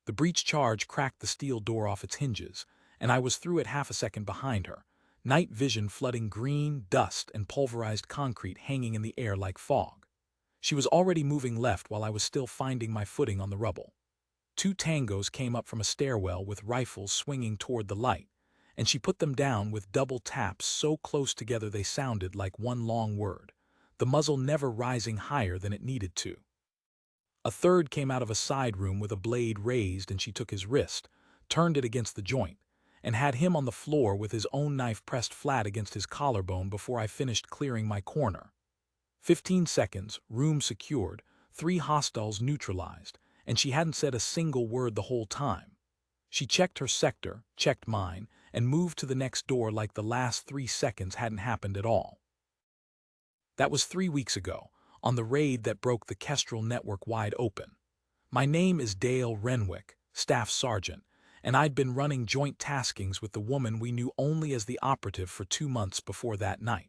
The breech charge cracked the steel door off its hinges, and I was through it half a second behind her, night vision flooding green, dust, and pulverized concrete hanging in the air like fog. She was already moving left while I was still finding my footing on the rubble. Two tangos came up from a stairwell with rifles swinging toward the light, and she put them down with double taps so close together they sounded like one long word, the muzzle never rising higher than it needed to. A third came out of a side room with a blade raised, and she took his wrist, turned it against the joint, and had him on the floor with his own knife pressed flat against his collarbone before I finished clearing my corner. 15 seconds, room secured, 3 hostiles neutralized, and she hadn't said a single word the whole time. She checked her sector, checked mine, and moved to the next door like the last 3 seconds hadn't happened at all. That was 3 weeks ago, on the raid that broke the Kestrel network wide open. My name is Dale Renwick, Staff Sergeant, and I'd been running joint taskings with the woman we knew only as the operative for 2 months before that night.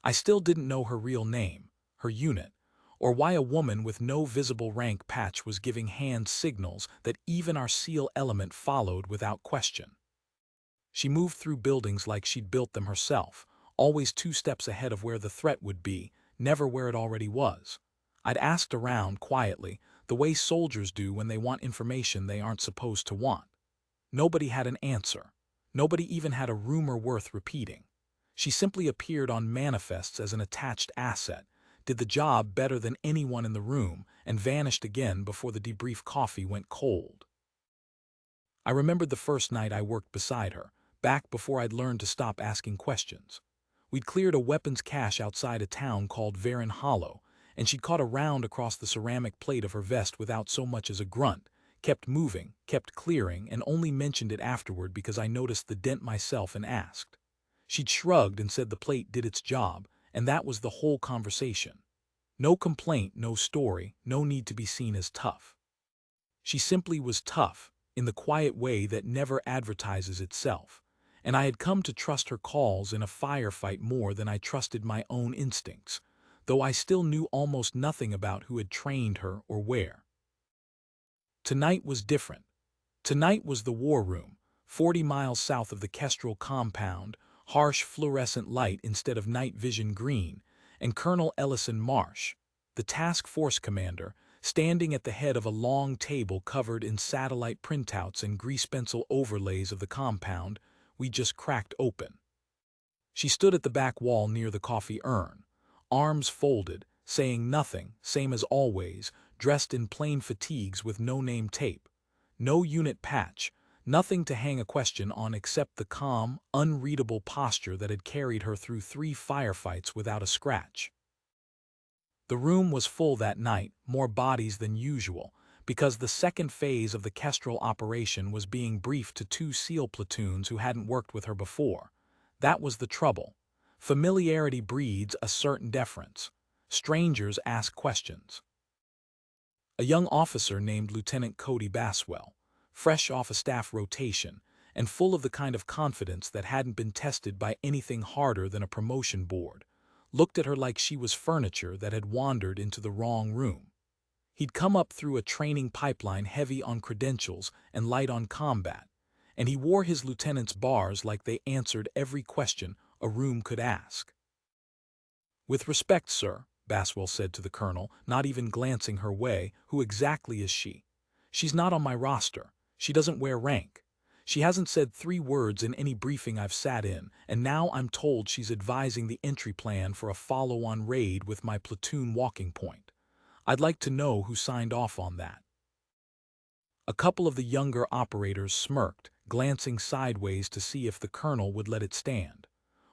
I still didn't know her real name, her unit, or why a woman with no visible rank patch was giving hand signals that even our SEAL element followed without question. She moved through buildings like she'd built them herself, always 2 steps ahead of where the threat would be, never where it already was. I'd asked around quietly, the way soldiers do when they want information they aren't supposed to want. Nobody had an answer. Nobody even had a rumor worth repeating. She simply appeared on manifests as an attached asset, did the job better than anyone in the room, and vanished again before the debrief coffee went cold. I remembered the first night I worked beside her, back before I'd learned to stop asking questions. We'd cleared a weapons cache outside a town called Varon Hollow, and she'd caught a round across the ceramic plate of her vest without so much as a grunt, kept moving, kept clearing, and only mentioned it afterward because I noticed the dent myself and asked. She'd shrugged and said the plate did its job, and that was the whole conversation. No complaint, no story, no need to be seen as tough. She simply was tough, in the quiet way that never advertises itself, and I had come to trust her calls in a firefight more than I trusted my own instincts, though I still knew almost nothing about who had trained her or where. Tonight was different. Tonight was the war room, 40 miles south of the Kestrel compound, harsh fluorescent light instead of night vision green, and Colonel Ellison Marsh, the task force commander, standing at the head of a long table covered in satellite printouts and grease pencil overlays of the compound we just cracked open. She stood at the back wall near the coffee urn, arms folded, saying nothing, same as always, dressed in plain fatigues with no name tape, no unit patch, nothing to hang a question on except the calm, unreadable posture that had carried her through 3 firefights without a scratch. The room was full that night, more bodies than usual, because the second phase of the Kestrel operation was being briefed to 2 SEAL platoons who hadn't worked with her before. That was the trouble. Familiarity breeds a certain deference. Strangers ask questions. A young officer named Lieutenant Cody Baswell, fresh off a staff rotation, and full of the kind of confidence that hadn't been tested by anything harder than a promotion board, looked at her like she was furniture that had wandered into the wrong room. He'd come up through a training pipeline heavy on credentials and light on combat, and he wore his lieutenant's bars like they answered every question a room could ask. "With respect, sir," Baswell said to the colonel, not even glancing her way, "who exactly is she? She's not on my roster. She doesn't wear rank. She hasn't said 3 words in any briefing I've sat in, and now I'm told she's advising the entry plan for a follow-on raid with my platoon walking point. I'd like to know who signed off on that." A couple of the younger operators smirked, glancing sideways to see if the colonel would let it stand.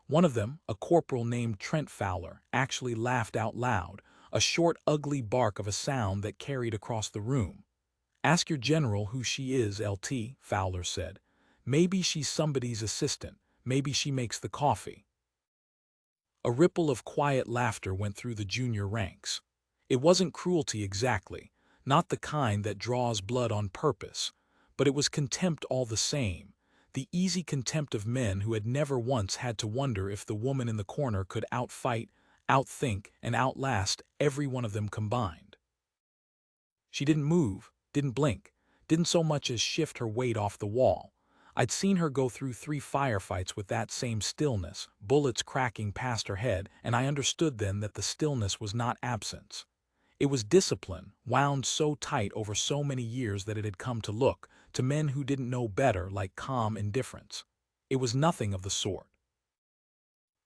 One of them, a corporal named Trent Fowler, actually laughed out loud, a short, ugly bark of a sound that carried across the room. "Ask your general who she is, LT," Fowler said. "Maybe she's somebody's assistant. Maybe she makes the coffee." A ripple of quiet laughter went through the junior ranks. It wasn't cruelty exactly, not the kind that draws blood on purpose, but it was contempt all the same, the easy contempt of men who had never once had to wonder if the woman in the corner could outfight, outthink, and outlast every one of them combined. She didn't move, didn't blink, didn't so much as shift her weight off the wall. I'd seen her go through 3 firefights with that same stillness, bullets cracking past her head, and I understood then that the stillness was not absence. It was discipline, wound so tight over so many years that it had come to look, to men who didn't know better, like calm indifference. It was nothing of the sort.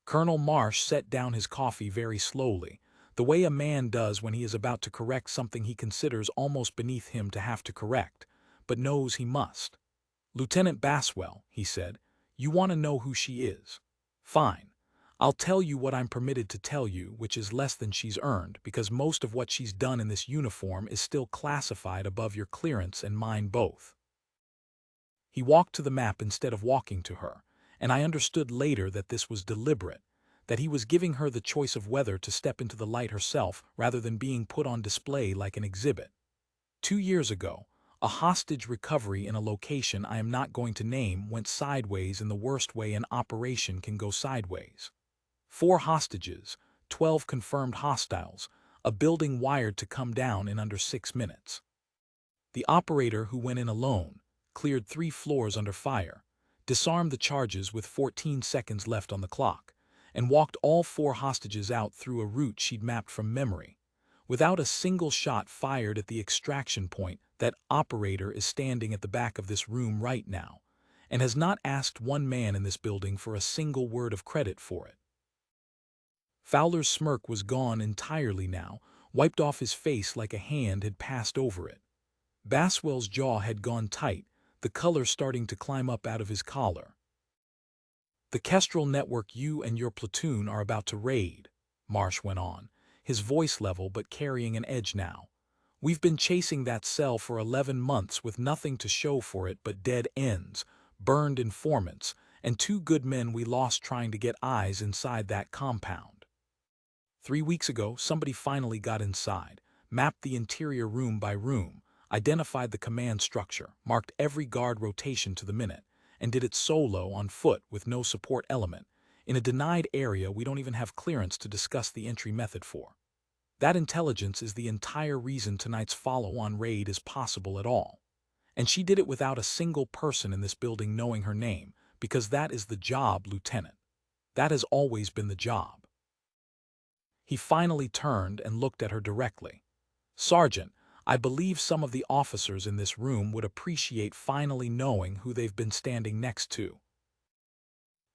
Colonel Marsh set down his coffee very slowly, the way a man does when he is about to correct something he considers almost beneath him to have to correct, but knows he must. "Lieutenant Baswell," he said, "you want to know who she is. Fine. I'll tell you what I'm permitted to tell you, which is less than she's earned, because most of what she's done in this uniform is still classified above your clearance and mine both." He walked to the map instead of walking to her, and I understood later that this was deliberate, that he was giving her the choice of whether to step into the light herself rather than being put on display like an exhibit. 2 years ago, a hostage recovery in a location I am not going to name went sideways in the worst way an operation can go sideways. 4 hostages, 12 confirmed hostiles, a building wired to come down in under 6 minutes. The operator who went in alone cleared 3 floors under fire, disarmed the charges with 14 seconds left on the clock, and walked all 4 hostages out through a route she'd mapped from memory. Without a single shot fired at the extraction point, that operator is standing at the back of this room right now, and has not asked one man in this building for a single word of credit for it. Fowler's smirk was gone entirely now, wiped off his face like a hand had passed over it. Baswell's jaw had gone tight, the color starting to climb up out of his collar. "The Kestrel network you and your platoon are about to raid," Marsh went on, his voice level but carrying an edge now. "We've been chasing that cell for 11 months with nothing to show for it but dead ends, burned informants, and 2 good men we lost trying to get eyes inside that compound. 3 weeks ago, somebody finally got inside, mapped the interior room by room, identified the command structure, marked every guard rotation to the minute, and did it solo on foot with no support element, in a denied area we don't even have clearance to discuss the entry method for. That intelligence is the entire reason tonight's follow-on raid is possible at all. And she did it without a single person in this building knowing her name, because that is the job, Lieutenant. That has always been the job." He finally turned and looked at her directly. "Sergeant, I believe some of the officers in this room would appreciate finally knowing who they've been standing next to."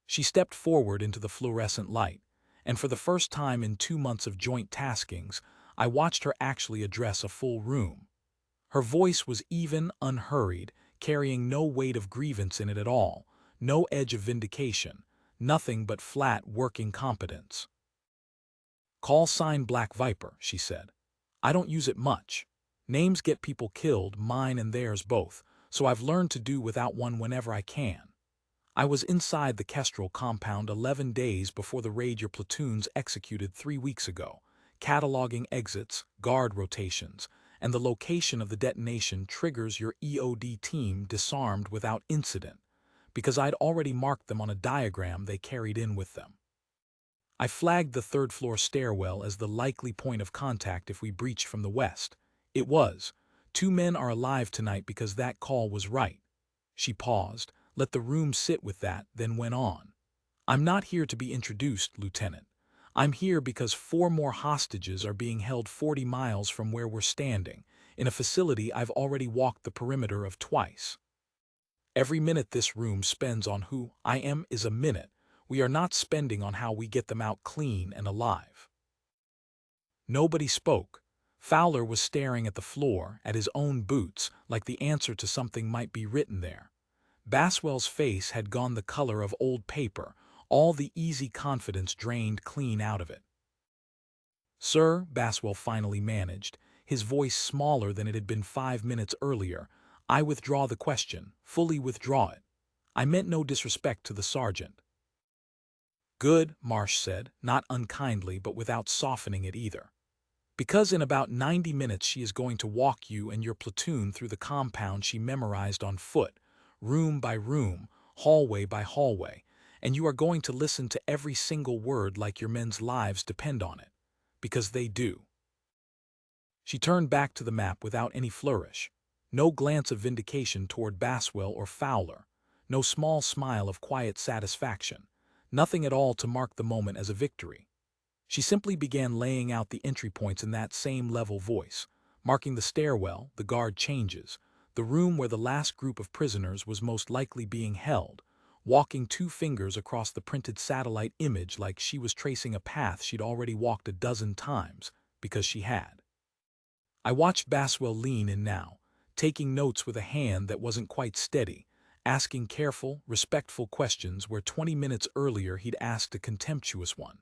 She stepped forward into the fluorescent light, and for the first time in 2 months of joint taskings, I watched her actually address a full room. Her voice was even, unhurried, carrying no weight of grievance in it at all, no edge of vindication, nothing but flat working competence. "Call sign Black Viper," she said. "I don't use it much. Names get people killed, mine and theirs both, so I've learned to do without one whenever I can. I was inside the Kestrel compound 11 days before the raid your platoons executed 3 weeks ago, cataloging exits, guard rotations, and the location of the detonation triggers your EOD team disarmed without incident, because I'd already marked them on a diagram they carried in with them. I flagged the 3rd-floor stairwell as the likely point of contact if we breached from the west. It was. 2 men are alive tonight because that call was right." She paused, let the room sit with that, then went on. "I'm not here to be introduced, Lieutenant. I'm here because 4 more hostages are being held 40 miles from where we're standing, in a facility I've already walked the perimeter of twice. Every minute this room spends on who I am is a minute. We are not spending on how we get them out clean and alive." Nobody spoke. Fowler was staring at the floor, at his own boots, like the answer to something might be written there. Baswell's face had gone the color of old paper, all the easy confidence drained clean out of it. "Sir," Baswell finally managed, his voice smaller than it had been 5 minutes earlier, "I withdraw the question, fully withdraw it. I meant no disrespect to the sergeant." "Good," Marsh said, not unkindly but without softening it either. "Because in about 90 minutes she is going to walk you and your platoon through the compound she memorized on foot, room by room, hallway by hallway, and you are going to listen to every single word like your men's lives depend on it. Because they do." She turned back to the map without any flourish. No glance of vindication toward Baswell or Fowler, no small smile of quiet satisfaction, nothing at all to mark the moment as a victory. She simply began laying out the entry points in that same level voice, marking the stairwell, the guard changes, the room where the last group of prisoners was most likely being held, walking two fingers across the printed satellite image like she was tracing a path she'd already walked a dozen times, because she had. I watched Baswell lean in now, taking notes with a hand that wasn't quite steady, asking careful, respectful questions where 20 minutes earlier he'd asked a contemptuous one.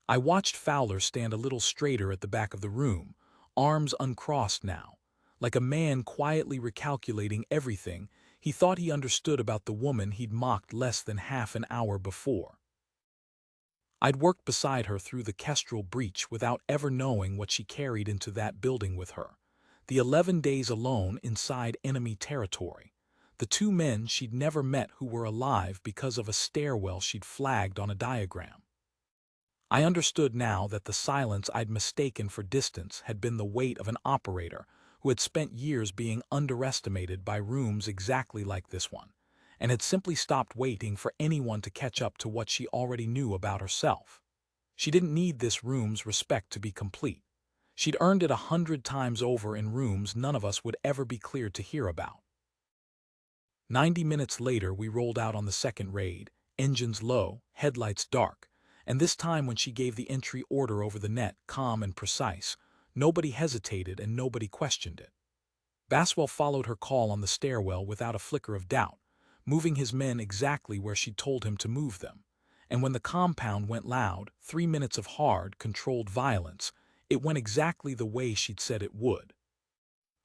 I watched Fowler stand a little straighter at the back of the room, arms uncrossed now, like a man quietly recalculating everything he thought he understood about the woman he'd mocked less than half an hour before. I'd worked beside her through the Kestrel breach without ever knowing what she carried into that building with her. The 11 days alone inside enemy territory. The two men she'd never met who were alive because of a stairwell she'd flagged on a diagram. I understood now that the silence I'd mistaken for distance had been the weight of an operator who had spent years being underestimated by rooms exactly like this one, and had simply stopped waiting for anyone to catch up to what she already knew about herself. She didn't need this room's respect to be complete. She'd earned it 100 times over in rooms none of us would ever be cleared to hear about. 90 minutes later we rolled out on the second raid, engines low, headlights dark, and this time when she gave the entry order over the net, calm and precise, nobody hesitated and nobody questioned it. Baswell followed her call on the stairwell without a flicker of doubt, moving his men exactly where she'd told him to move them. And when the compound went loud, 3 minutes of hard, controlled violence, it went exactly the way she'd said it would.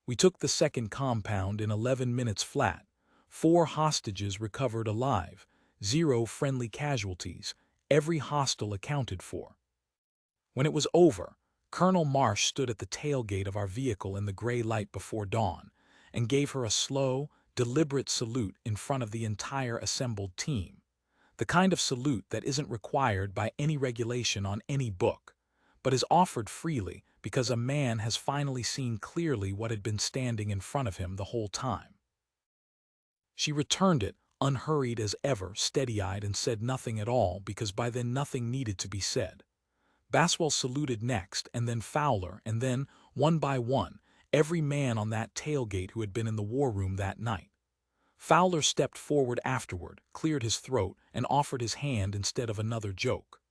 We took the second compound in 11 minutes flat, 4 hostages recovered alive, 0 friendly casualties, every hostile accounted for. When it was over, Colonel Marsh stood at the tailgate of our vehicle in the gray light before dawn and gave her a slow, deliberate salute in front of the entire assembled team. The kind of salute that isn't required by any regulation on any book, but is offered freely because a man has finally seen clearly what had been standing in front of him the whole time. She returned it, unhurried as ever, steady-eyed, and said nothing at all because by then nothing needed to be said. Baswell saluted next, and then Fowler, and then, one by one, every man on that tailgate who had been in the war room that night. Fowler stepped forward afterward, cleared his throat, and offered his hand instead of another joke.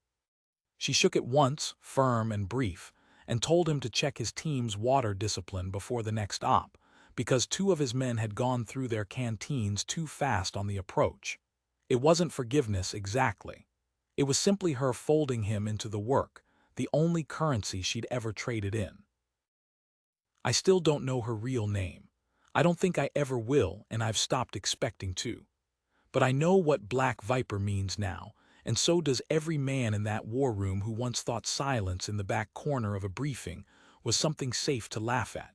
She shook it once, firm and brief, and told him to check his team's water discipline before the next op, because 2 of his men had gone through their canteens too fast on the approach. It wasn't forgiveness exactly. It was simply her folding him into the work, the only currency she'd ever traded in. I still don't know her real name. I don't think I ever will, and I've stopped expecting to. But I know what Black Viper means now, and so does every man in that war room who once thought silence in the back corner of a briefing was something safe to laugh at.